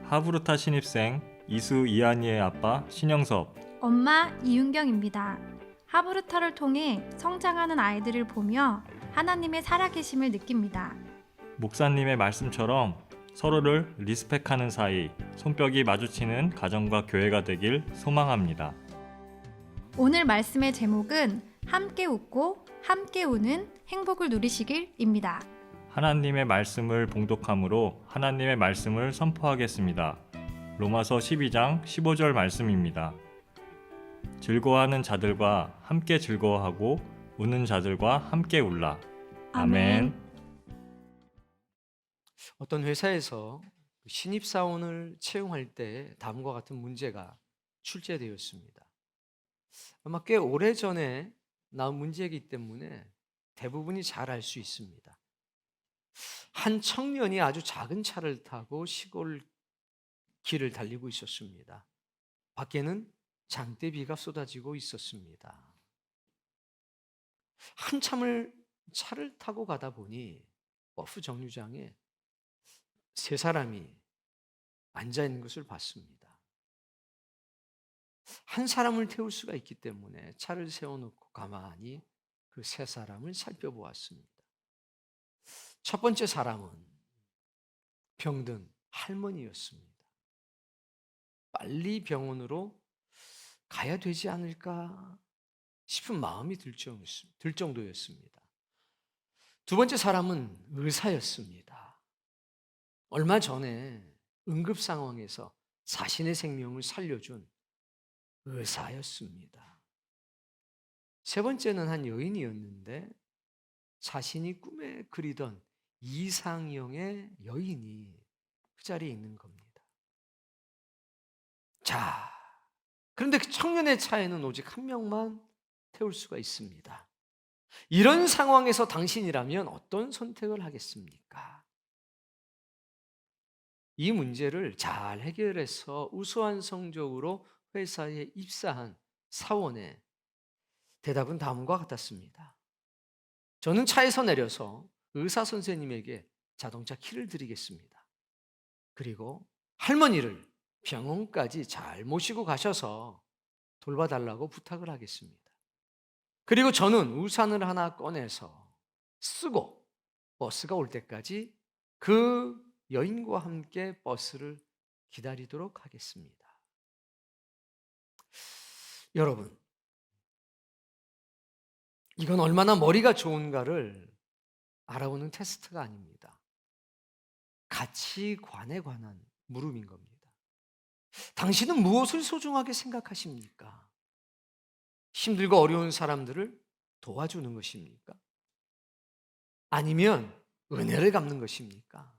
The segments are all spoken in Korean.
하브루타 신입생 이수 이한이의 아빠 신영섭. 엄마 이윤경입니다. 하브루터를 통해 성장하는 아이들을 보며 하나님의 살아계심을 느낍니다. 목사님의 말씀처럼 서로를 리스펙하는 사이, 손뼉이 마주치는 가정과 교회가 되길 소망합니다. 오늘 말씀의 제목은 함께 웃고 함께 우는 행복을 누리시길입니다. 하나님의 말씀을 봉독함으로 하나님의 말씀을 선포하겠습니다. 로마서 12장 15절 말씀입니다. 즐거워하는 자들과 함께 즐거워하고 우는 자들과 함께 울라. 아멘. 어떤 회사에서 신입사원을 채용할 때 다음과 같은 문제가 출제되었습니다. 아마 꽤 오래전에 나온 문제이기 때문에 대부분이 잘 알 수 있습니다. 한 청년이 아주 작은 차를 타고 시골 길을 달리고 있었습니다. 밖에는 장대비가 쏟아지고 있었습니다. 한참을 차를 타고 가다 보니 버스 정류장에 세 사람이 앉아 있는 것을 봤습니다. 한 사람을 태울 수가 있기 때문에 차를 세워놓고 가만히 그 세 사람을 살펴보았습니다. 첫 번째 사람은 병든 할머니였습니다. 빨리 병원으로 가야 되지 않을까 싶은 마음이 들 정도였습니다. 두 번째 사람은 의사였습니다. 얼마 전에 응급 상황에서 자신의 생명을 살려준 의사였습니다. 세 번째는 한 여인이었는데 자신이 꿈에 그리던 이상형의 여인이 그 자리에 있는 겁니다. 자, 그런데 그 청년의 차에는 오직 한 명만 태울 수가 있습니다. 이런 상황에서 당신이라면 어떤 선택을 하겠습니까? 이 문제를 잘 해결해서 우수한 성적으로 회사에 입사한 사원의 대답은 다음과 같았습니다. 저는 차에서 내려서 의사 선생님에게 자동차 키를 드리겠습니다. 그리고 할머니를 병원까지 잘 모시고 가셔서 돌봐달라고 부탁을 하겠습니다. 그리고 저는 우산을 하나 꺼내서 쓰고 버스가 올 때까지 그 여인과 함께 버스를 기다리도록 하겠습니다. 여러분, 이건 얼마나 머리가 좋은가를 알아보는 테스트가 아닙니다. 가치관에 관한 물음인 겁니다. 당신은 무엇을 소중하게 생각하십니까? 힘들고 어려운 사람들을 도와주는 것입니까? 아니면 은혜를 갚는 것입니까?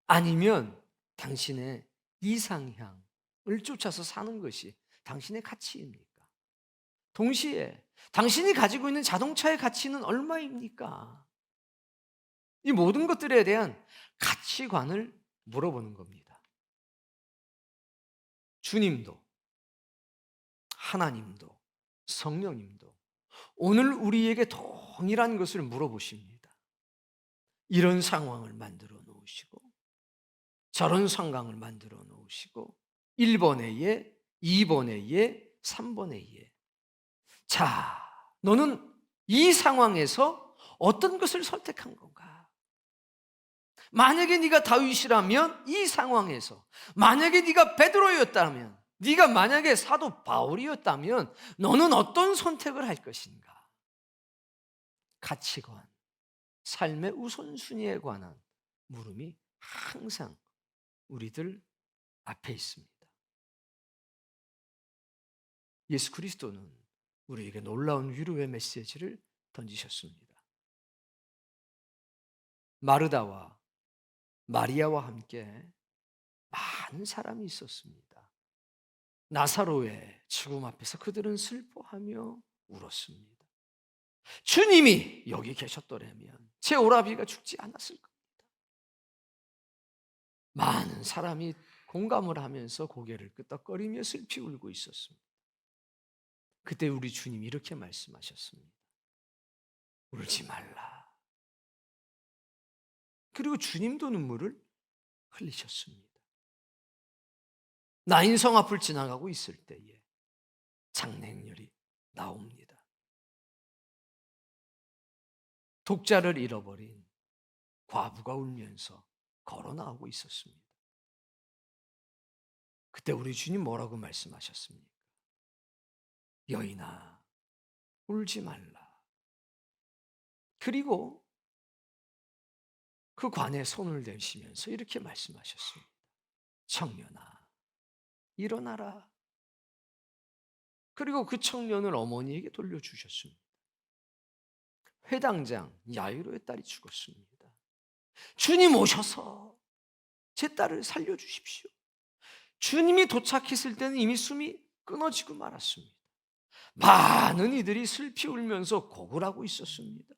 아니면 당신의 이상향을 쫓아서 사는 것이 당신의 가치입니까? 동시에 당신이 가지고 있는 자동차의 가치는 얼마입니까? 이 모든 것들에 대한 가치관을 물어보는 겁니다. 주님도, 하나님도, 성령님도 오늘 우리에게 동일한 것을 물어보십니다. 이런 상황을 만들어 놓으시고 저런 상황을 만들어 놓으시고 1번의 예, 2번의 예, 3번의 예. 자, 너는 이 상황에서 어떤 것을 선택한 건가? 만약에 네가 다윗이라면 이 상황에서, 만약에 네가 베드로였다면, 네가 만약에 사도 바울이었다면 너는 어떤 선택을 할 것인가? 가치관, 삶의 우선순위에 관한 물음이 항상 우리들 앞에 있습니다. 예수 그리스도는 우리에게 놀라운 위로의 메시지를 던지셨습니다. 마르다와 마리아와 함께 많은 사람이 있었습니다. 나사로의 죽음 앞에서 그들은 슬퍼하며 울었습니다. 주님이 여기 계셨더라면 제 오라비가 죽지 않았을 겁니다. 많은 사람이 공감을 하면서 고개를 끄덕거리며 슬피 울고 있었습니다. 그때 우리 주님이 이렇게 말씀하셨습니다. 울지 말라. 그리고 주님도 눈물을 흘리셨습니다. 나인성 앞을 지나가고 있을 때에 장례행렬이 나옵니다. 독자를 잃어버린 과부가 울면서 걸어 나오고 있었습니다. 그때 우리 주님 뭐라고 말씀하셨습니까? 여인아, 울지 말라. 그리고 그 관에 손을 대시면서 이렇게 말씀하셨습니다. 청년아, 일어나라. 그리고 그 청년을 어머니에게 돌려주셨습니다. 회당장 야이로의 딸이 죽었습니다. 주님 오셔서 제 딸을 살려주십시오. 주님이 도착했을 때는 이미 숨이 끊어지고 말았습니다. 많은 이들이 슬피 울면서 고글하고 있었습니다.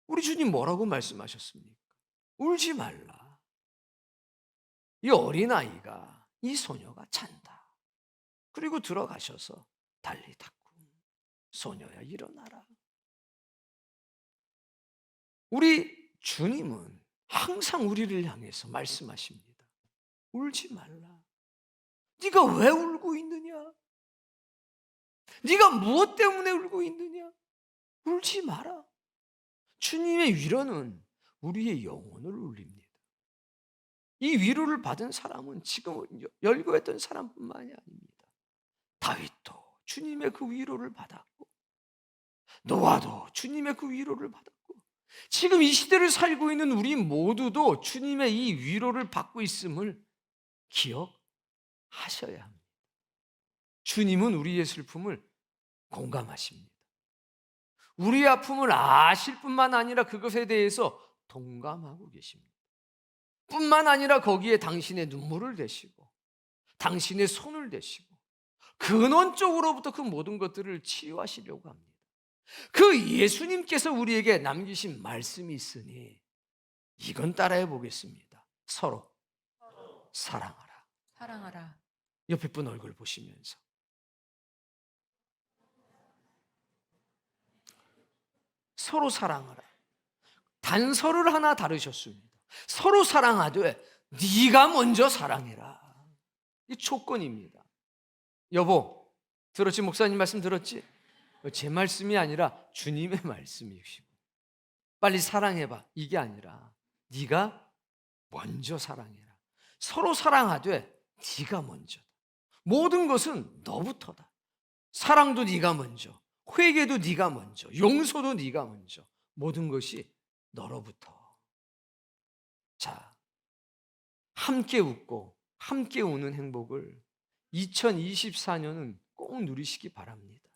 우리 주님 뭐라고 말씀하셨습니까? 울지 말라. 이 어린아이가, 이 소녀가 잔다. 그리고 들어가셔서 달리 닦고, 소녀야 일어나라. 우리 주님은 항상 우리를 향해서 말씀하십니다. 울지 말라. 네가 왜 울고 있느냐? 네가 무엇 때문에 울고 있느냐? 울지 마라. 주님의 위로는 우리의 영혼을 울립니다. 이 위로를 받은 사람은 지금 열거했던 사람뿐만이 아닙니다. 다윗도 주님의 그 위로를 받았고, 노아도 주님의 그 위로를 받았고, 지금 이 시대를 살고 있는 우리 모두도 주님의 이 위로를 받고 있음을 기억하셔야 합니다. 주님은 우리의 슬픔을 공감하십니다. 우리의 아픔을 아실 뿐만 아니라 그것에 대해서 동감하고 계십니다. 뿐만 아니라 거기에 당신의 눈물을 대시고 당신의 손을 대시고 근원적으로부터 그 모든 것들을 치유하시려고 합니다. 그 예수님께서 우리에게 남기신 말씀이 있으니 이건 따라해 보겠습니다. 서로 사랑하라. 사랑하라. 옆에 분 얼굴 보시면서 서로 사랑하라. 단서를 하나 다루셨습니다. 서로 사랑하되 네가 먼저 사랑해라. 이 조건입니다. 여보, 들었지? 목사님 말씀 들었지? 제 말씀이 아니라 주님의 말씀이시고, 빨리 사랑해봐 이게 아니라 네가 먼저 사랑해라. 서로 사랑하되 네가 먼저다. 모든 것은 너부터다. 사랑도 네가 먼저, 회개도 네가 먼저, 용서도 네가 먼저. 모든 것이 너로부터. 자, 함께 웃고 함께 우는 행복을 2024년은 꼭 누리시기 바랍니다.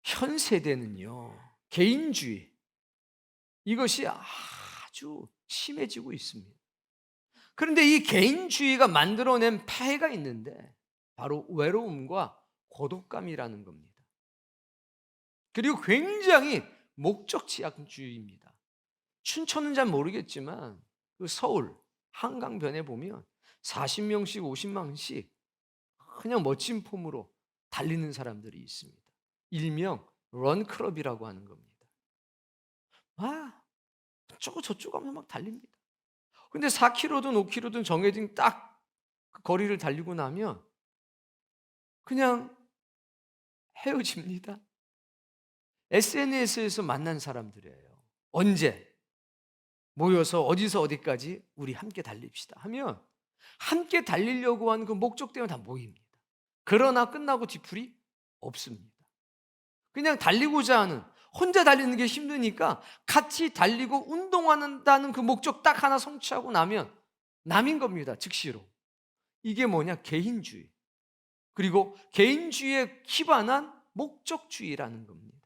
현 세대는요, 개인주의 이것이 아주 심해지고 있습니다. 그런데 이 개인주의가 만들어낸 폐해가 있는데 바로 외로움과 고독감이라는 겁니다. 그리고 굉장히 목적지향주의입니다. 춘천은 잘 모르겠지만 그 서울 한강변에 보면 40명씩 50명씩 그냥 멋진 폼으로 달리는 사람들이 있습니다. 일명 런클럽이라고 하는 겁니다. 저쪽 하면 막 달립니다. 근데 4km든 5km든 정해진 딱 그 거리를 달리고 나면 그냥 헤어집니다. SNS에서 만난 사람들이에요. 언제 모여서 어디서 어디까지 우리 함께 달립시다 하면 함께 달리려고 하는 그 목적 때문에 다 모입니다. 그러나 끝나고 뒤풀이 없습니다. 그냥 달리고자 하는, 혼자 달리는 게 힘드니까 같이 달리고 운동한다는 그 목적 딱 하나 성취하고 나면 남인 겁니다. 즉시로. 이게 뭐냐? 개인주의. 그리고 개인주의에 기반한 목적주의라는 겁니다.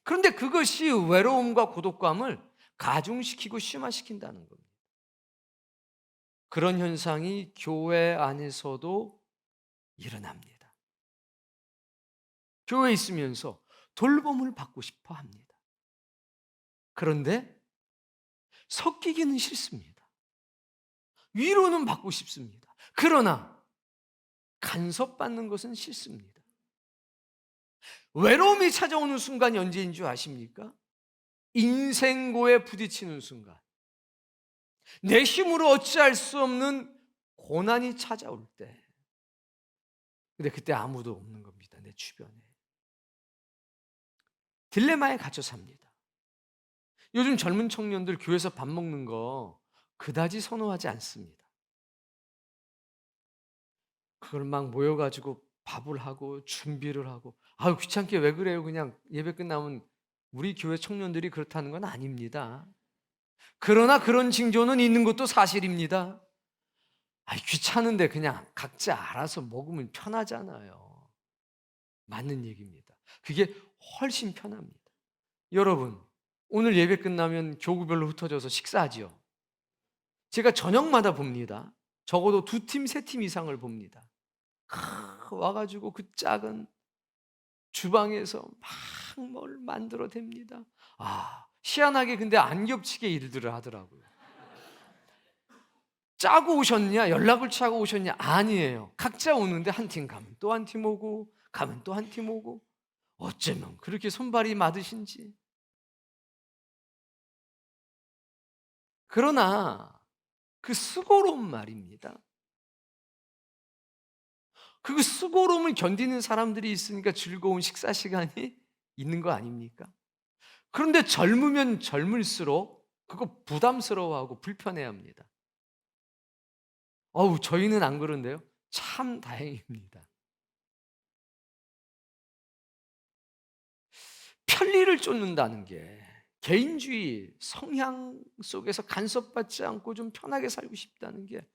그런데 그것이 외로움과 고독감을 가중시키고 심화시킨다는 겁니다. 그런 현상이 교회 안에서도 일어납니다. 교회에 있으면서 돌봄을 받고 싶어 합니다. 그런데 섞이기는 싫습니다. 위로는 받고 싶습니다. 그러나 간섭받는 것은 싫습니다. 외로움이 찾아오는 순간이 언제인 줄 아십니까? 인생고에 부딪히는 순간. 내 힘으로 어찌할 수 없는 고난이 찾아올 때, 근데 그때 아무도 없는 겁니다. 내 주변에. 딜레마에 갇혀 삽니다. 요즘 젊은 청년들 교회에서 밥 먹는 거 그다지 선호하지 않습니다. 그걸 막 모여가지고 밥을 하고 준비를 하고, 아유 귀찮게 왜 그래요? 그냥 예배 끝나면. 우리 교회 청년들이 그렇다는 건 아닙니다. 그러나 그런 징조는 있는 것도 사실입니다. 아이 귀찮은데 그냥 각자 알아서 먹으면 편하잖아요. 맞는 얘기입니다. 그게 훨씬 편합니다. 여러분, 오늘 예배 끝나면 교구별로 흩어져서 식사하지요. 제가 저녁마다 봅니다. 적어도 2팀, 3팀 이상을 봅니다. 와가지고 그 작은 주방에서 막 뭘 만들어 댑니다. 희한하게 근데 안 겹치게 일들을 하더라고요. 짜고 오셨냐? 연락을 취하고 오셨냐? 아니에요. 각자 오는데 한 팀 가면 또 한 팀 오고, 가면 또 한 팀 오고. 어쩌면 그렇게 손발이 맞으신지. 그러나 그 수고로움 말입니다. 그 수고로움을 견디는 사람들이 있으니까 즐거운 식사 시간이 있는 거 아닙니까? 그런데 젊으면 젊을수록 그거 부담스러워하고 불편해합니다. 저희는 안 그런데요. 참 다행입니다. 편리를 쫓는다는 게, 개인주의 성향 속에서 간섭받지 않고 좀 편하게 살고 싶다는 게,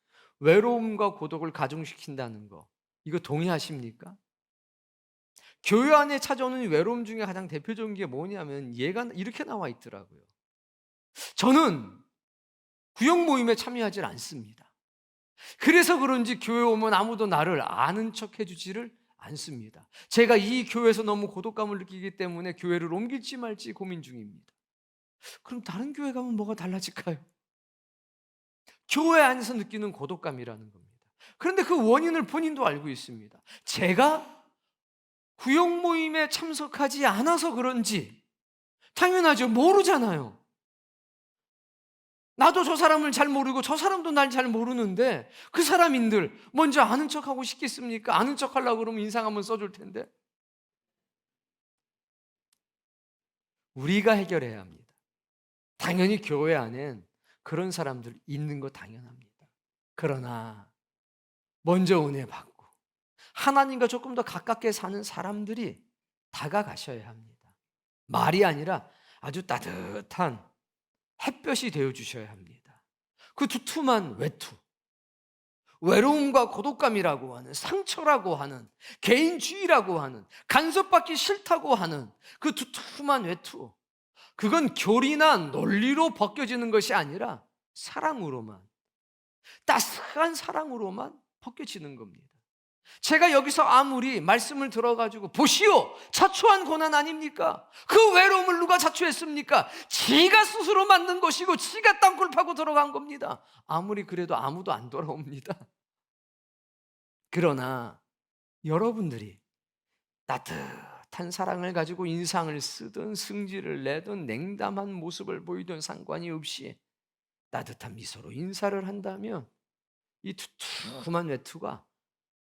외로움과 고독을 가중시킨다는 거, 이거 동의하십니까? 교회 안에 찾아오는 외로움 중에 가장 대표적인 게 뭐냐면 얘가 이렇게 나와 있더라고요. 저는 구역 모임에 참여하지 않습니다. 그래서 그런지 교회 오면 아무도 나를 아는 척 해주지를 않습니다. 제가 이 교회에서 너무 고독감을 느끼기 때문에 교회를 옮길지 말지 고민 중입니다. 그럼 다른 교회 가면 뭐가 달라질까요? 교회 안에서 느끼는 고독감이라는 겁니다. 그런데 그 원인을 본인도 알고 있습니다. 제가 구역 모임에 참석하지 않아서 그런지, 당연하죠. 모르잖아요. 나도 저 사람을 잘 모르고 저 사람도 날 잘 모르는데 그 사람인들 먼저 아는 척하고 싶겠습니까? 아는 척하려고 그러면 인상 한번 써줄 텐데. 우리가 해결해야 합니다. 당연히 교회 안엔 그런 사람들 있는 거 당연합니다. 그러나 먼저 은혜 받고 하나님과 조금 더 가깝게 사는 사람들이 다가가셔야 합니다. 말이 아니라 아주 따뜻한 햇볕이 되어주셔야 합니다. 그 두툼한 외투, 외로움과 고독감이라고 하는, 상처라고 하는, 개인주의라고 하는, 간섭받기 싫다고 하는 그 두툼한 외투, 그건 교리나 논리로 벗겨지는 것이 아니라 사랑으로만, 따스한 사랑으로만 벗겨지는 겁니다. 제가 여기서 아무리 말씀을 들어가지고 보시오, 자초한 고난 아닙니까? 그 외로움을 누가 자초했습니까? 지가 스스로 만든 것이고 지가 땅굴 파고 들어간 겁니다. 아무리 그래도 아무도 안 돌아옵니다. 그러나 여러분들이 따뜻한 사랑을 가지고 인상을 쓰든 승질을 내든 냉담한 모습을 보이든 상관이 없이 따뜻한 미소로 인사를 한다면 이 두툼한 외투가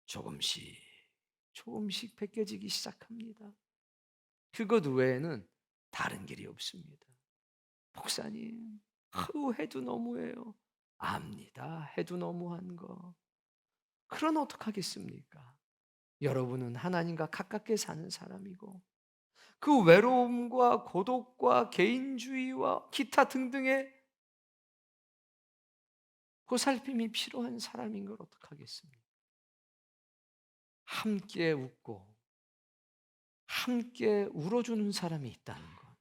조금씩 벗겨지기 시작합니다. 그것 외에는 다른 길이 없습니다. 목사님, 해도 너무해요. 압니다. 해도 너무한 거. 그러나 어떡하겠습니까? 여러분은 하나님과 가깝게 사는 사람이고 그 외로움과 고독과 개인주의와 기타 등등의 보살핌이 필요한 사람인 걸 어떡하겠습니까? 함께 웃고 함께 울어주는 사람이 있다는 것,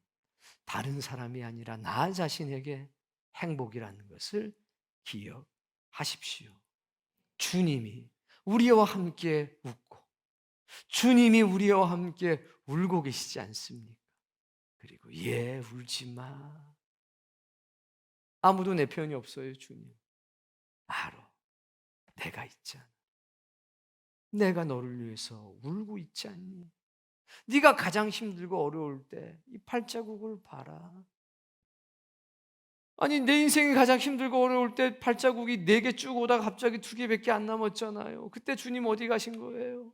다른 사람이 아니라 나 자신에게 행복이라는 것을 기억하십시오. 주님이 우리와 함께 웃고 주님이 우리와 함께 울고 계시지 않습니까? 그리고 울지 마. 아무도 내 편이 없어요. 주님 알아. 내가 있잖아. 내가 너를 위해서 울고 있지 않니? 네가 가장 힘들고 어려울 때 이 발자국을 봐라. 아니 내 인생이 가장 힘들고 어려울 때 발자국이 4개 쭉 오다가 갑자기 2개밖에 안 남았잖아요. 그때 주님 어디 가신 거예요?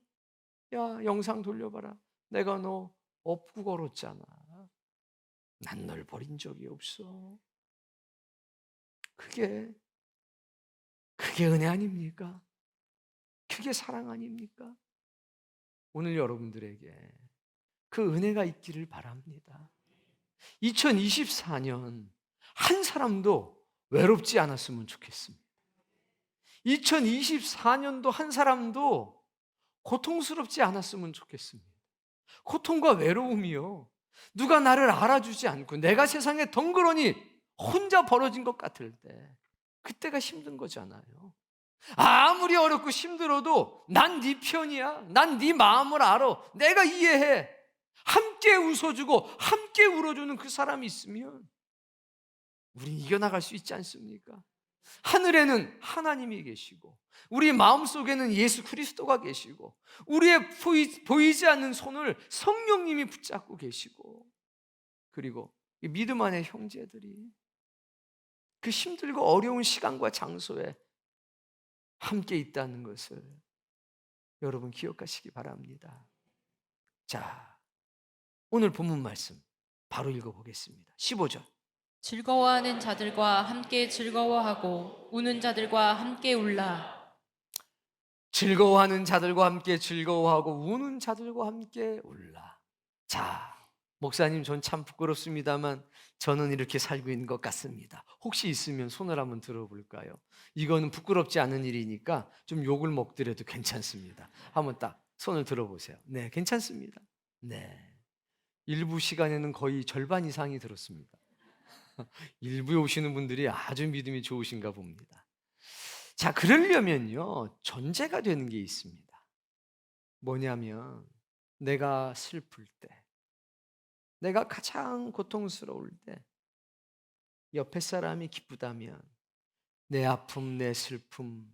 야, 영상 돌려봐라. 내가 너 업고 걸었잖아. 난 널 버린 적이 없어. 그게 은혜 아닙니까? 그게 사랑 아닙니까? 오늘 여러분들에게 그 은혜가 있기를 바랍니다. 2024년 한 사람도 외롭지 않았으면 좋겠습니다. 2024년도 한 사람도 고통스럽지 않았으면 좋겠습니다. 고통과 외로움이요, 누가 나를 알아주지 않고 내가 세상에 덩그러니 혼자 벌어진 것 같을 때, 그때가 힘든 거잖아요. 아무리 어렵고 힘들어도 난 네 편이야, 난 네 마음을 알아, 내가 이해해, 함께 웃어주고 함께 울어주는 그 사람이 있으면 우린 이겨나갈 수 있지 않습니까? 하늘에는 하나님이 계시고 우리 마음속에는 예수 그리스도가 계시고 우리의 보이지 않는 손을 성령님이 붙잡고 계시고, 그리고 이 믿음 안의 형제들이 그 힘들고 어려운 시간과 장소에 함께 있다는 것을 여러분 기억하시기 바랍니다. 자, 오늘 본문 말씀 바로 읽어보겠습니다. 15절. 즐거워하는 자들과 함께 즐거워하고 우는 자들과 함께 울라. 즐거워하는 자들과 함께 즐거워하고 우는 자들과 함께 울라. 자, 목사님 전 참 부끄럽습니다만 저는 이렇게 살고 있는 것 같습니다. 혹시 있으면 손을 한번 들어볼까요? 이거는 부끄럽지 않은 일이니까 좀 욕을 먹더라도 괜찮습니다. 한번 딱 손을 들어보세요. 네, 괜찮습니다. 네, 일부 시간에는 거의 절반 이상이 들었습니다. 일부에 오시는 분들이 아주 믿음이 좋으신가 봅니다. 자, 그러려면요, 전제가 되는 게 있습니다. 뭐냐면 내가 슬플 때, 내가 가장 고통스러울 때 옆에 사람이 기쁘다면 내 아픔, 내 슬픔,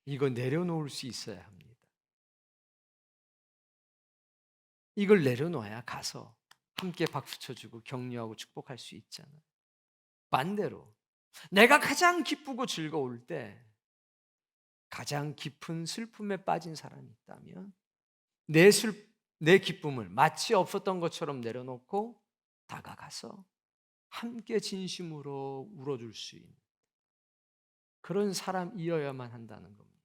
이거 내려놓을 수 있어야 합니다. 이걸 내려놓아야 가서 함께 박수 쳐주고 격려하고 축복할 수 있잖아요. 반대로 내가 가장 기쁘고 즐거울 때 가장 깊은 슬픔에 빠진 사람이 있다면 내 기쁨을 마치 없었던 것처럼 내려놓고 다가가서 함께 진심으로 울어줄 수 있는 그런 사람이어야만 한다는 겁니다.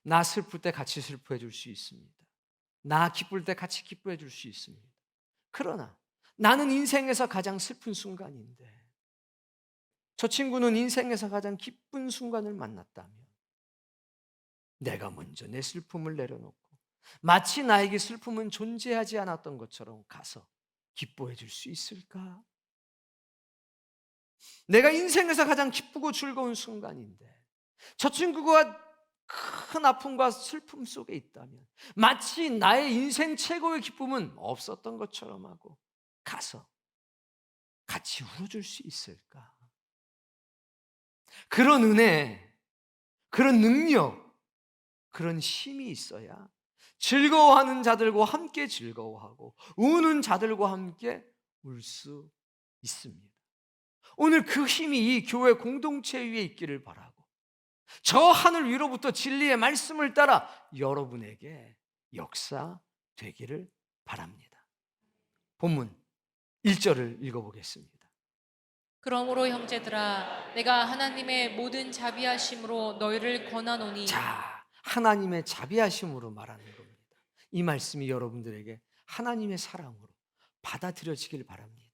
나 슬플 때 같이 슬퍼해 줄 수 있습니다. 나 기쁠 때 같이 기뻐해 줄 수 있습니다. 그러나 나는 인생에서 가장 슬픈 순간인데 저 친구는 인생에서 가장 기쁜 순간을 만났다면 내가 먼저 내 슬픔을 내려놓고 마치 나에게 슬픔은 존재하지 않았던 것처럼 가서 기뻐해 줄 수 있을까? 내가 인생에서 가장 기쁘고 즐거운 순간인데 저 친구가 큰 아픔과 슬픔 속에 있다면 마치 나의 인생 최고의 기쁨은 없었던 것처럼 하고 가서 같이 울어줄 수 있을까? 그런 은혜, 그런 능력, 그런 힘이 있어야 즐거워하는 자들과 함께 즐거워하고 우는 자들과 함께 울 수 있습니다. 오늘 그 힘이 이 교회 공동체 위에 있기를 바라고 저 하늘 위로부터 진리의 말씀을 따라 여러분에게 역사되기를 바랍니다. 본문 1절을 읽어보겠습니다. 그러므로 형제들아, 내가 하나님의 모든 자비하심으로 너희를 권하노니. 자, 하나님의 자비하심으로 말하는 겁니다. 이 말씀이 여러분들에게 하나님의 사랑으로 받아들여지길 바랍니다.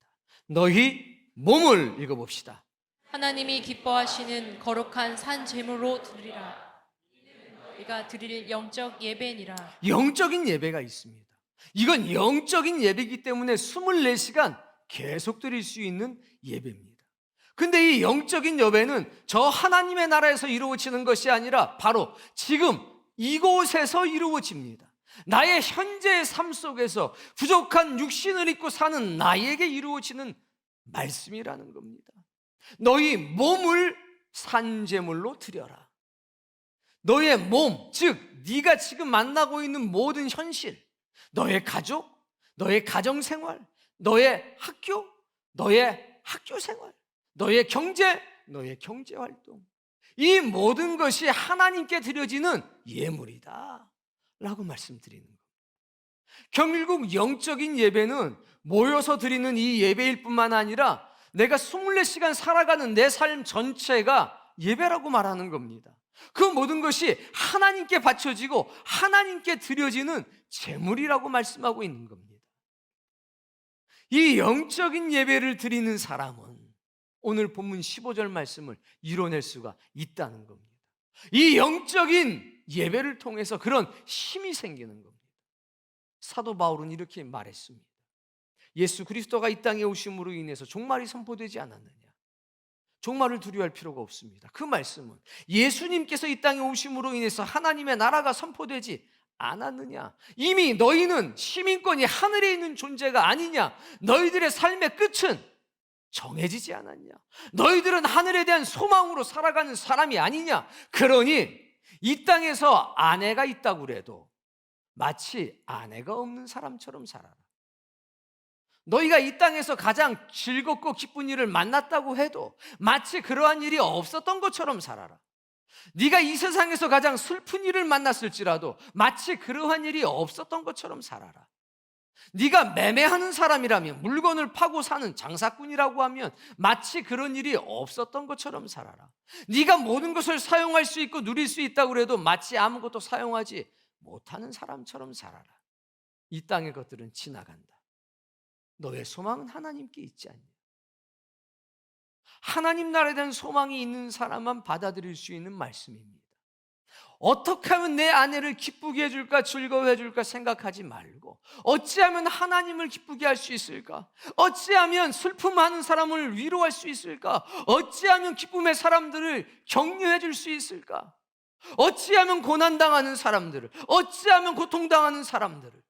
너희 몸을 읽어봅시다. 하나님이 기뻐하시는 거룩한 산 제물로 드리라. 너희가 드릴 영적 예배니라. 영적인 예배가 있습니다. 이건 영적인 예배이기 때문에 24시간 계속 드릴 수 있는 예배입니다. 근데 이 영적인 예배는 저 하나님의 나라에서 이루어지는 것이 아니라 바로 지금 이곳에서 이루어집니다. 나의 현재의 삶 속에서 부족한 육신을 입고 사는 나에게 이루어지는 말씀이라는 겁니다. 너희 몸을 산제물로 드려라. 너의 몸, 즉 네가 지금 만나고 있는 모든 현실, 너의 가족, 너의 가정생활, 너의 학교, 너의 학교생활, 너의 경제, 너의 경제활동, 이 모든 것이 하나님께 드려지는 예물이다 라고 말씀드리는 겁니다. 결국 영적인 예배는 모여서 드리는 이 예배일 뿐만 아니라 내가 24시간 살아가는 내 삶 전체가 예배라고 말하는 겁니다. 그 모든 것이 하나님께 바쳐지고 하나님께 드려지는 제물이라고 말씀하고 있는 겁니다. 이 영적인 예배를 드리는 사람은 오늘 본문 15절 말씀을 이뤄낼 수가 있다는 겁니다. 이 영적인 예배를 통해서 그런 힘이 생기는 겁니다. 사도 바울은 이렇게 말했습니다. 예수 그리스도가 이 땅에 오심으로 인해서 종말이 선포되지 않았느냐? 종말을 두려워할 필요가 없습니다. 그 말씀은 예수님께서 이 땅에 오심으로 인해서 하나님의 나라가 선포되지 않았느냐? 이미 너희는 시민권이 하늘에 있는 존재가 아니냐? 너희들의 삶의 끝은 정해지지 않았냐? 너희들은 하늘에 대한 소망으로 살아가는 사람이 아니냐? 그러니 이 땅에서 아내가 있다고 해도 마치 아내가 없는 사람처럼 살아라. 너희가 이 땅에서 가장 즐겁고 기쁜 일을 만났다고 해도 마치 그러한 일이 없었던 것처럼 살아라. 네가 이 세상에서 가장 슬픈 일을 만났을지라도 마치 그러한 일이 없었던 것처럼 살아라. 네가 매매하는 사람이라면, 물건을 파고 사는 장사꾼이라고 하면 마치 그런 일이 없었던 것처럼 살아라. 네가 모든 것을 사용할 수 있고 누릴 수 있다고 해도 마치 아무것도 사용하지 못하는 사람처럼 살아라. 이 땅의 것들은 지나간다. 너의 소망은 하나님께 있지 않냐? 하나님 나라에 대한 소망이 있는 사람만 받아들일 수 있는 말씀입니다. 어떻게 하면 내 아내를 기쁘게 해줄까, 즐거워해 줄까 생각하지 말고, 어찌하면 하나님을 기쁘게 할 수 있을까? 어찌하면 슬픔하는 사람을 위로할 수 있을까? 어찌하면 기쁨의 사람들을 격려해 줄 수 있을까? 어찌하면 고난당하는 사람들을, 어찌하면 고통당하는 사람들을,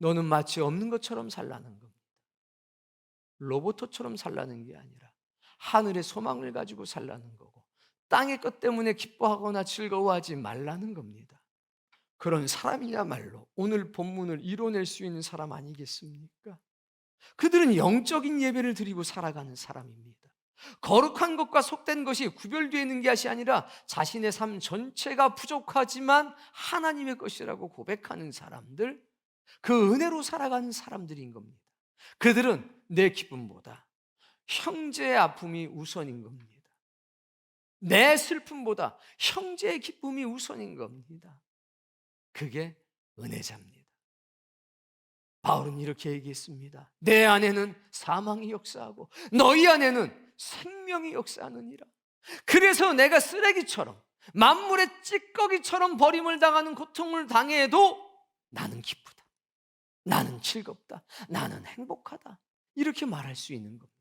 너는 마치 없는 것처럼 살라는 겁니다. 로봇처럼 살라는 게 아니라 하늘의 소망을 가지고 살라는 거고, 땅의 것 때문에 기뻐하거나 즐거워하지 말라는 겁니다. 그런 사람이야말로 오늘 본문을 이뤄낼 수 있는 사람 아니겠습니까? 그들은 영적인 예배를 드리고 살아가는 사람입니다. 거룩한 것과 속된 것이 구별되어 있는 것이 아니라 자신의 삶 전체가 부족하지만 하나님의 것이라고 고백하는 사람들, 그 은혜로 살아가는 사람들인 겁니다. 그들은 내 기쁨보다 형제의 아픔이 우선인 겁니다. 내 슬픔보다 형제의 기쁨이 우선인 겁니다. 그게 은혜자입니다. 바울은 이렇게 얘기했습니다. 내 안에는 사망이 역사하고 너희 안에는 생명이 역사하느니라. 그래서 내가 쓰레기처럼, 만물의 찌꺼기처럼 버림을 당하는 고통을 당해도 나는 기쁘다, 나는 즐겁다, 나는 행복하다, 이렇게 말할 수 있는 겁니다.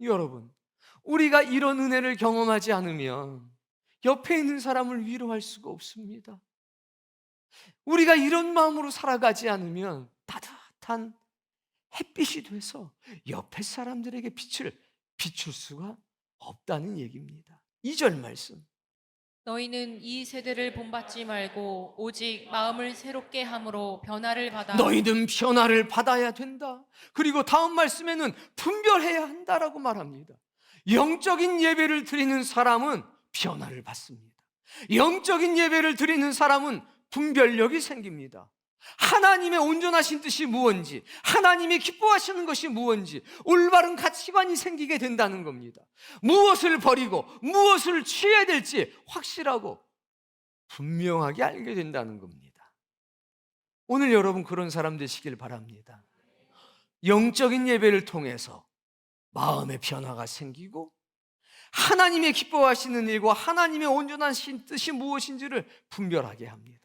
여러분, 우리가 이런 은혜를 경험하지 않으면 옆에 있는 사람을 위로할 수가 없습니다. 우리가 이런 마음으로 살아가지 않으면 따뜻한 햇빛이 돼서 옆에 사람들에게 빛을 비출 수가 없다는 얘기입니다. 2절 말씀, 너희는 이 세대를 본받지 말고 오직 마음을 새롭게 함으로 변화를 받아. 너희는 변화를 받아야 된다. 그리고 다음 말씀에는 분별해야 한다라고 말합니다. 영적인 예배를 드리는 사람은 변화를 받습니다. 영적인 예배를 드리는 사람은 분별력이 생깁니다. 하나님의 온전하신 뜻이 무엇인지, 하나님이 기뻐하시는 것이 무엇인지 올바른 가치관이 생기게 된다는 겁니다. 무엇을 버리고 무엇을 취해야 될지 확실하고 분명하게 알게 된다는 겁니다. 오늘 여러분 그런 사람 되시길 바랍니다. 영적인 예배를 통해서 마음의 변화가 생기고 하나님의 기뻐하시는 일과 하나님의 온전하신 뜻이 무엇인지를 분별하게 합니다.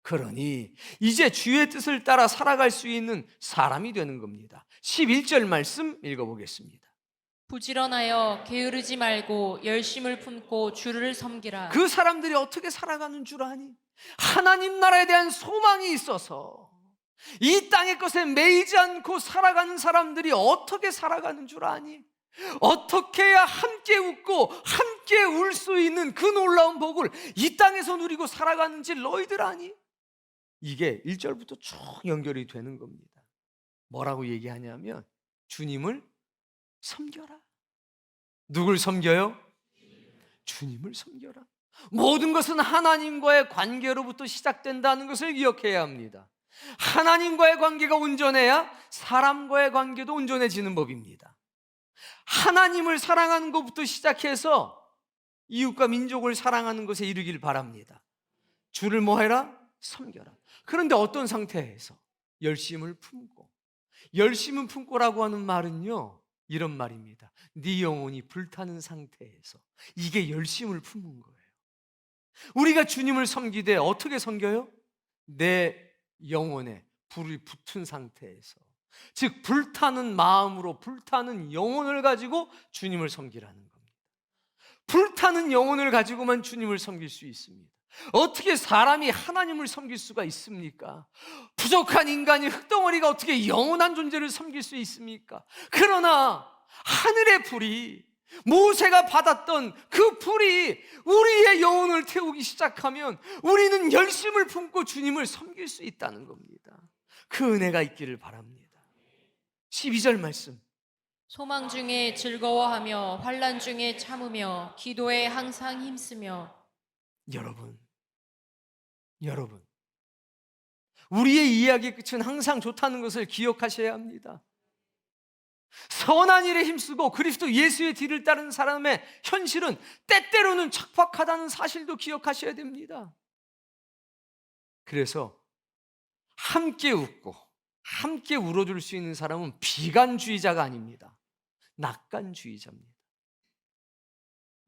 그러니 이제 주의 뜻을 따라 살아갈 수 있는 사람이 되는 겁니다. 11절 말씀 읽어보겠습니다. 부지런하여 게으르지 말고 열심을 품고 주를 섬기라. 그 사람들이 어떻게 살아가는 줄 아니? 하나님 나라에 대한 소망이 있어서 이 땅의 것에 매이지 않고 살아가는 사람들이 어떻게 살아가는 줄 아니? 어떻게 해야 함께 웃고 함께 울 수 있는 그 놀라운 복을 이 땅에서 누리고 살아가는지 너희들 아니? 이게 1절부터 쭉 연결이 되는 겁니다. 뭐라고 얘기하냐면 주님을 섬겨라. 누굴 섬겨요? 주님을 섬겨라. 모든 것은 하나님과의 관계로부터 시작된다는 것을 기억해야 합니다. 하나님과의 관계가 온전해야 사람과의 관계도 온전해지는 법입니다. 하나님을 사랑하는 것부터 시작해서 이웃과 민족을 사랑하는 것에 이르길 바랍니다. 주를 뭐 해라? 섬겨라. 그런데 어떤 상태에서? 열심을 품고. 열심을 품고라고 하는 말은요, 이런 말입니다. 네 영혼이 불타는 상태에서. 이게 열심을 품는 거예요. 우리가 주님을 섬기되 어떻게 섬겨요? 내 영혼에 불이 붙은 상태에서, 즉 불타는 마음으로, 불타는 영혼을 가지고 주님을 섬기라는 겁니다. 불타는 영혼을 가지고만 주님을 섬길 수 있습니다. 어떻게 사람이 하나님을 섬길 수가 있습니까? 부족한 인간이, 흙덩어리가 어떻게 영원한 존재를 섬길 수 있습니까? 그러나 하늘의 불이, 모세가 받았던 그 불이 우리의 영혼을 태우기 시작하면 우리는 열심을 품고 주님을 섬길 수 있다는 겁니다. 그 은혜가 있기를 바랍니다. 12절 말씀. 소망 중에 즐거워하며 환난 중에 참으며 기도에 항상 힘쓰며. 여러분, 우리의 이야기의 끝은 항상 좋다는 것을 기억하셔야 합니다. 선한 일에 힘쓰고 그리스도 예수의 뒤를 따르는 사람의 현실은 때때로는 척박하다는 사실도 기억하셔야 됩니다. 그래서 함께 웃고 함께 울어줄 수 있는 사람은 비관주의자가 아닙니다. 낙관주의자입니다.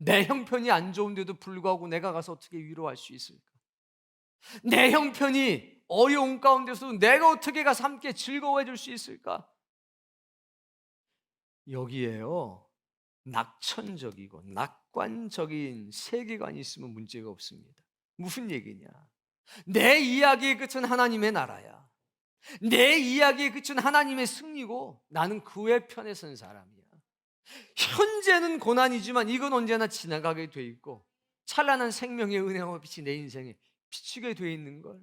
내 형편이 안 좋은데도 불구하고 내가 가서 어떻게 위로할 수 있을까? 내 형편이 어려운 가운데서도 내가 어떻게 가서 함께 즐거워해 줄 수 있을까? 여기에요, 낙천적이고 낙관적인 세계관이 있으면 문제가 없습니다. 무슨 얘기냐? 내 이야기의 끝은 하나님의 나라야. 내 이야기의 끝은 하나님의 승리고 나는 그의 편에 선 사람이야. 현재는 고난이지만 이건 언제나 지나가게 돼 있고 찬란한 생명의 은혜와 빛이 내 인생에 비치게 돼 있는 걸.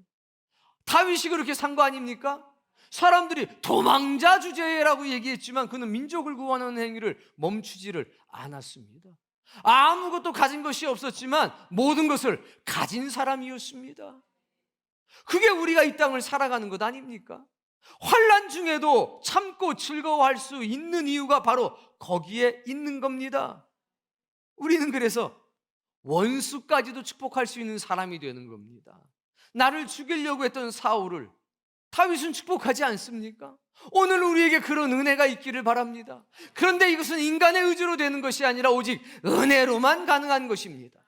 다윗이 그렇게 산 거 아닙니까? 사람들이 도망자 주제라고 얘기했지만 그는 민족을 구원하는 행위를 멈추지를 않았습니다. 아무것도 가진 것이 없었지만 모든 것을 가진 사람이었습니다. 그게 우리가 이 땅을 살아가는 것 아닙니까? 환난 중에도 참고 즐거워할 수 있는 이유가 바로 거기에 있는 겁니다. 우리는 그래서 원수까지도 축복할 수 있는 사람이 되는 겁니다. 나를 죽이려고 했던 사울을 다윗은 축복하지 않습니까? 오늘 우리에게 그런 은혜가 있기를 바랍니다. 그런데 이것은 인간의 의지로 되는 것이 아니라 오직 은혜로만 가능한 것입니다.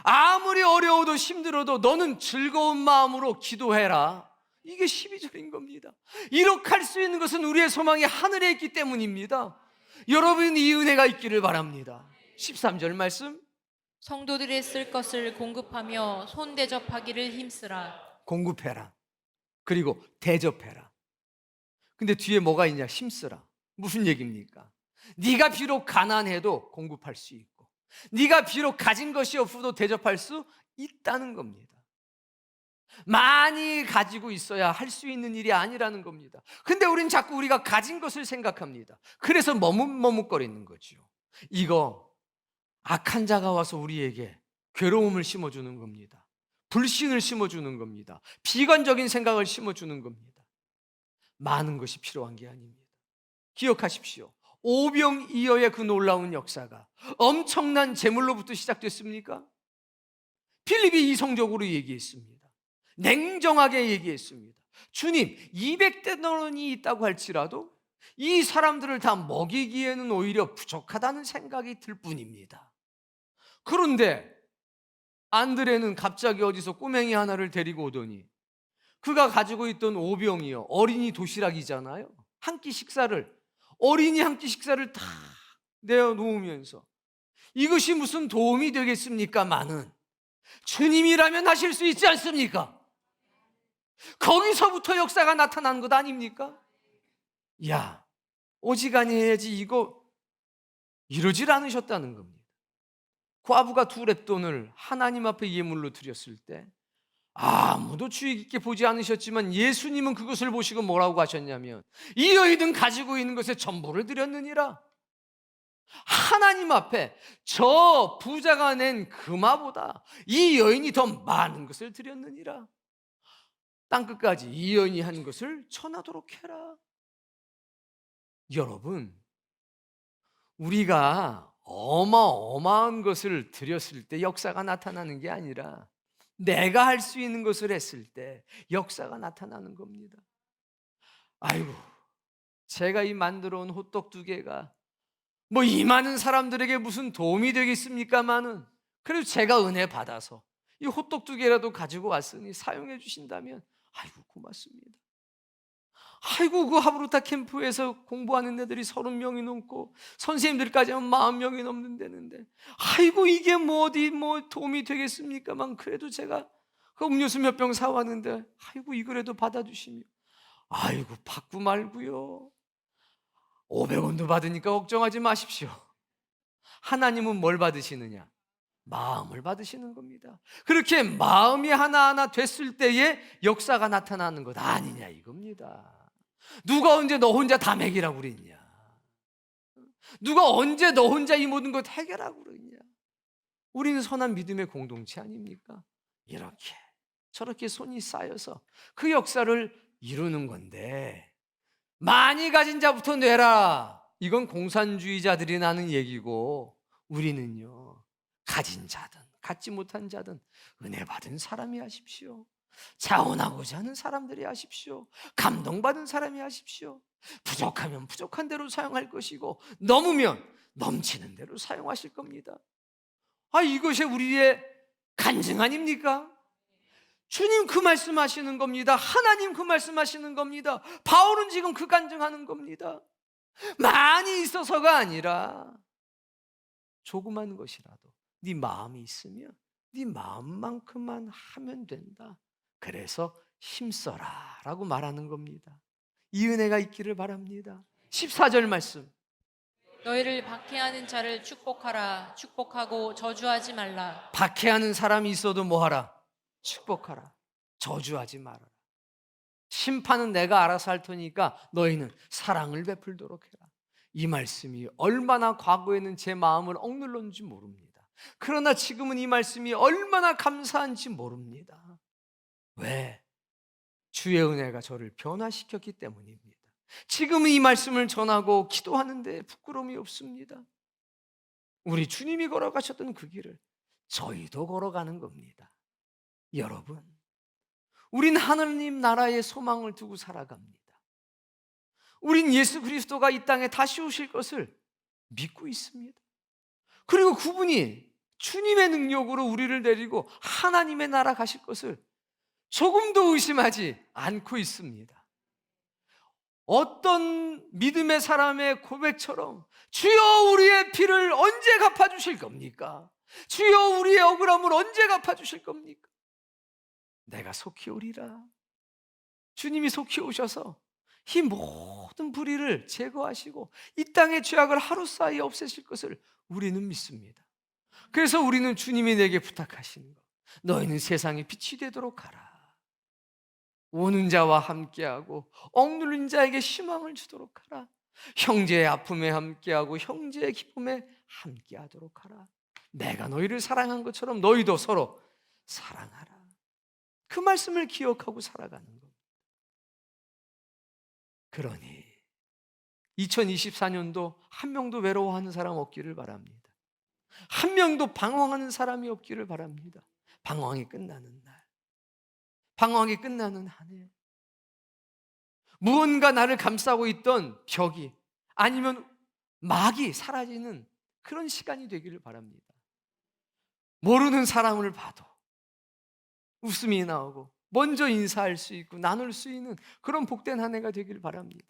아무리 어려워도 힘들어도 너는 즐거운 마음으로 기도해라. 이게 12절인 겁니다. 이렇게 할 수 있는 것은 우리의 소망이 하늘에 있기 때문입니다. 여러분, 이 은혜가 있기를 바랍니다. 13절 말씀. 성도들이 쓸 것을 공급하며 손 대접하기를 힘쓰라. 공급해라. 그리고 대접해라. 근데 뒤에 뭐가 있냐? 힘쓰라. 무슨 얘기입니까? 네가 비록 가난해도 공급할 수 있고 네가 비록 가진 것이 없어도 대접할 수 있다는 겁니다. 많이 가지고 있어야 할 수 있는 일이 아니라는 겁니다. 근데 우린 자꾸 우리가 가진 것을 생각합니다. 그래서 머뭇머뭇거리는 거죠. 이거 악한 자가 와서 우리에게 괴로움을 심어주는 겁니다. 불신을 심어주는 겁니다. 비관적인 생각을 심어주는 겁니다. 많은 것이 필요한 게 아닙니다. 기억하십시오. 오병이어의 그 놀라운 역사가 엄청난 재물로부터 시작됐습니까? 필립이 이성적으로 얘기했습니다. 냉정하게 얘기했습니다. 주님, 200데나리온이 있다고 할지라도 이 사람들을 다 먹이기에는 오히려 부족하다는 생각이 들 뿐입니다. 그런데 안드레는 갑자기 어디서 꼬맹이 하나를 데리고 오더니 그가 가지고 있던 오병이어, 어린이 도시락이잖아요. 한 끼 식사를, 어린이 한 끼 식사를 다 내어놓으면서 이것이 무슨 도움이 되겠습니까? 많은 주님이라면 하실 수 있지 않습니까? 거기서부터 역사가 나타난 것 아닙니까? 야, 오지간히 해야지, 이거 이러질 않으셨다는 겁니다. 과부가 두 렙돈을 하나님 앞에 예물로 드렸을 때 아무도 주의 깊게 보지 않으셨지만 예수님은 그것을 보시고 뭐라고 하셨냐면 이 여인은 가지고 있는 것의 전부를 드렸느니라. 하나님 앞에 저 부자가 낸 금화보다 이 여인이 더 많은 것을 드렸느니라. 땅끝까지 이 여인이 한 것을 전하도록 해라. 여러분, 우리가 어마어마한 것을 드렸을 때 역사가 나타나는 게 아니라 내가 할 수 있는 것을 했을 때 역사가 나타나는 겁니다. 아이고, 제가 이 만들어 온 호떡 2개가 뭐 이 많은 사람들에게 무슨 도움이 되겠습니까마는, 그래도 제가 은혜 받아서 이 호떡 2개라도 가지고 왔으니 사용해 주신다면 아이고 고맙습니다. 아이고, 그 하브루타 캠프에서 공부하는 애들이 30명이 넘고 선생님들까지 하면 40명이 넘는다는데, 아이고 이게 뭐 어디 뭐 도움이 되겠습니까만, 그래도 제가 그 음료수 몇 병 사왔는데 아이고 이거라도 받아주시며, 아이고 받고 말고요. 500원도 받으니까 걱정하지 마십시오. 하나님은 뭘 받으시느냐? 마음을 받으시는 겁니다. 그렇게 마음이 하나하나 됐을 때에 역사가 나타나는 것 아니냐 이겁니다. 누가 언제 너 혼자 다 먹이라고 그랬냐? 누가 언제 너 혼자 이 모든 것 해결하고 그랬냐? 우리는 선한 믿음의 공동체 아닙니까? 이렇게 저렇게 손이 쌓여서 그 역사를 이루는 건데, 많이 가진 자부터 내라, 이건 공산주의자들이 나는 얘기고, 우리는요, 가진 자든 갖지 못한 자든 은혜 받은 사람이 하십시오. 자원하고자 하는 사람들이 하십시오. 감동받은 사람이 하십시오. 부족하면 부족한 대로 사용할 것이고, 넘으면 넘치는 대로 사용하실 겁니다. 이것이 우리의 간증 아닙니까? 주님 그 말씀하시는 겁니다. 하나님 그 말씀하시는 겁니다. 바울은 지금 그 간증하는 겁니다. 많이 있어서가 아니라 조그만 것이라도 네 마음이 있으면 네 마음만큼만 하면 된다. 그래서 힘써라 라고 말하는 겁니다. 이 은혜가 있기를 바랍니다. 14절 말씀, 너희를 박해하는 자를 축복하라. 축복하고 저주하지 말라. 박해하는 사람이 있어도 뭐하라? 축복하라. 저주하지 말아라. 심판은 내가 알아서 할 테니까 너희는 사랑을 베풀도록 해라. 이 말씀이 얼마나 과거에는 제 마음을 억눌렀는지 모릅니다. 그러나 지금은 이 말씀이 얼마나 감사한지 모릅니다. 왜? 주의 은혜가 저를 변화시켰기 때문입니다. 지금은 이 말씀을 전하고 기도하는데 부끄러움이 없습니다. 우리 주님이 걸어가셨던 그 길을 저희도 걸어가는 겁니다. 여러분, 우린 하나님 나라의 소망을 두고 살아갑니다. 우린 예수 그리스도가 이 땅에 다시 오실 것을 믿고 있습니다. 그리고 그분이 주님의 능력으로 우리를 데리고 하나님의 나라 가실 것을 조금도 의심하지 않고 있습니다. 어떤 믿음의 사람의 고백처럼, 주여 우리의 피를 언제 갚아주실 겁니까? 주여 우리의 억울함을 언제 갚아주실 겁니까? 내가 속히 오리라. 주님이 속히 오셔서 이 모든 불의를 제거하시고 이 땅의 죄악을 하루 사이에 없애실 것을 우리는 믿습니다. 그래서 우리는 주님이 내게 부탁하시는 것, 너희는 세상의 빛이 되도록 하라. 오는 자와 함께하고 억눌린 자에게 희망을 주도록 하라. 형제의 아픔에 함께하고 형제의 기쁨에 함께하도록 하라. 내가 너희를 사랑한 것처럼 너희도 서로 사랑하라. 그 말씀을 기억하고 살아가는 겁니다. 그러니 2024년도 한 명도 외로워하는 사람 없기를 바랍니다. 한 명도 방황하는 사람이 없기를 바랍니다. 방황이 끝나는 날, 방황이 끝나는 한 해, 무언가 나를 감싸고 있던 벽이 아니면 막이 사라지는 그런 시간이 되기를 바랍니다. 모르는 사람을 봐도 웃음이 나오고 먼저 인사할 수 있고 나눌 수 있는 그런 복된 한 해가 되기를 바랍니다.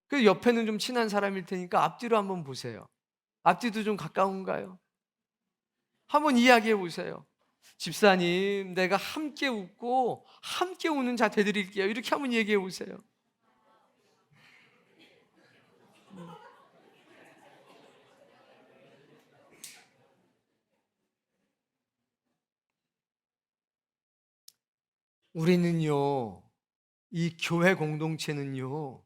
그 옆에는 좀 친한 사람일 테니까 앞뒤로 한번 보세요. 앞뒤도 좀 가까운가요? 한번 이야기해 보세요. 집사님, 내가 함께 웃고 함께 우는 자 되드릴게요. 이렇게 한번 얘기해 보세요. 우리는요, 이 교회 공동체는요,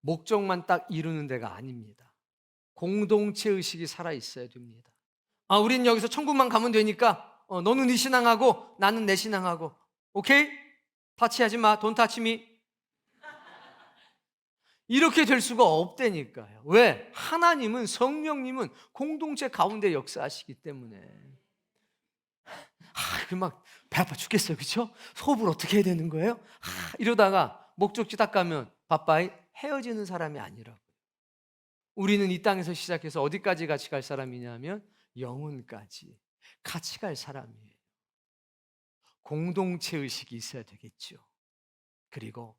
목적만 딱 이루는 데가 아닙니다. 공동체 의식이 살아 있어야 됩니다. 우린 여기서 천국만 가면 되니까 너는 네 신앙하고 나는 내 신앙하고, 오케이? 타치하지 마. 돈 타치미. 이렇게 될 수가 없다니까요. 왜? 하나님은, 성령님은 공동체 가운데 역사하시기 때문에. 막 배 아파 죽겠어요. 그렇죠? 호흡을 어떻게 해야 되는 거예요? 이러다가 목적지 딱 가면 바빠이 헤어지는 사람이 아니라고요. 우리는 이 땅에서 시작해서 어디까지 같이 갈 사람이냐면 영혼까지 같이 갈 사람이에요. 공동체 의식이 있어야 되겠죠. 그리고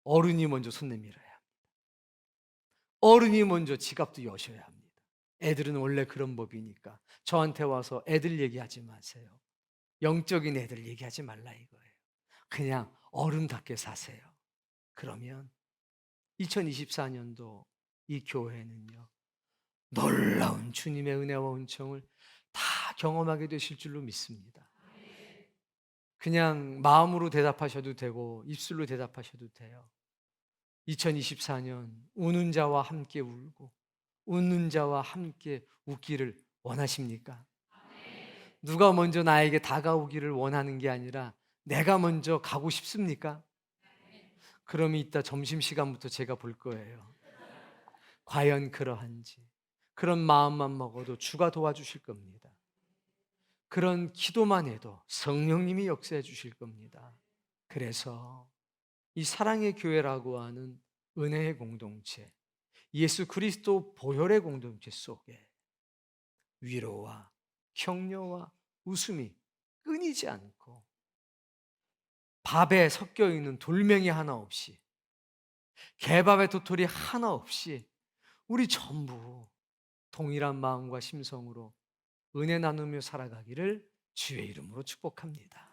어른이 먼저 손 내밀어야 합니다. 어른이 먼저 지갑도 여셔야 합니다. 애들은 원래 그런 법이니까 저한테 와서 애들 얘기하지 마세요. 영적인 애들 얘기하지 말라 이거예요. 그냥 어른답게 사세요. 그러면 2024년도 이 교회는요, 놀라운 주님의 은혜와 은총을 다 경험하게 되실 줄로 믿습니다. 그냥 마음으로 대답하셔도 되고 입술로 대답하셔도 돼요. 2024년 우는 자와 함께 울고 웃는 자와 함께 웃기를 원하십니까? 누가 먼저 나에게 다가오기를 원하는 게 아니라 내가 먼저 가고 싶습니까? 그럼 이따 점심시간부터 제가 볼 거예요. 과연 그러한지. 그런 마음만 먹어도 주가 도와주실 겁니다. 그런 기도만 해도 성령님이 역사해 주실 겁니다. 그래서 이 사랑의 교회라고 하는 은혜의 공동체, 예수 그리스도 보혈의 공동체 속에 위로와 격려와 웃음이 끊이지 않고 밥에 섞여 있는 돌멩이 하나 없이, 개밥의 도토리 하나 없이 우리 전부 동일한 마음과 심성으로 은혜 나누며 살아가기를 주의 이름으로 축복합니다.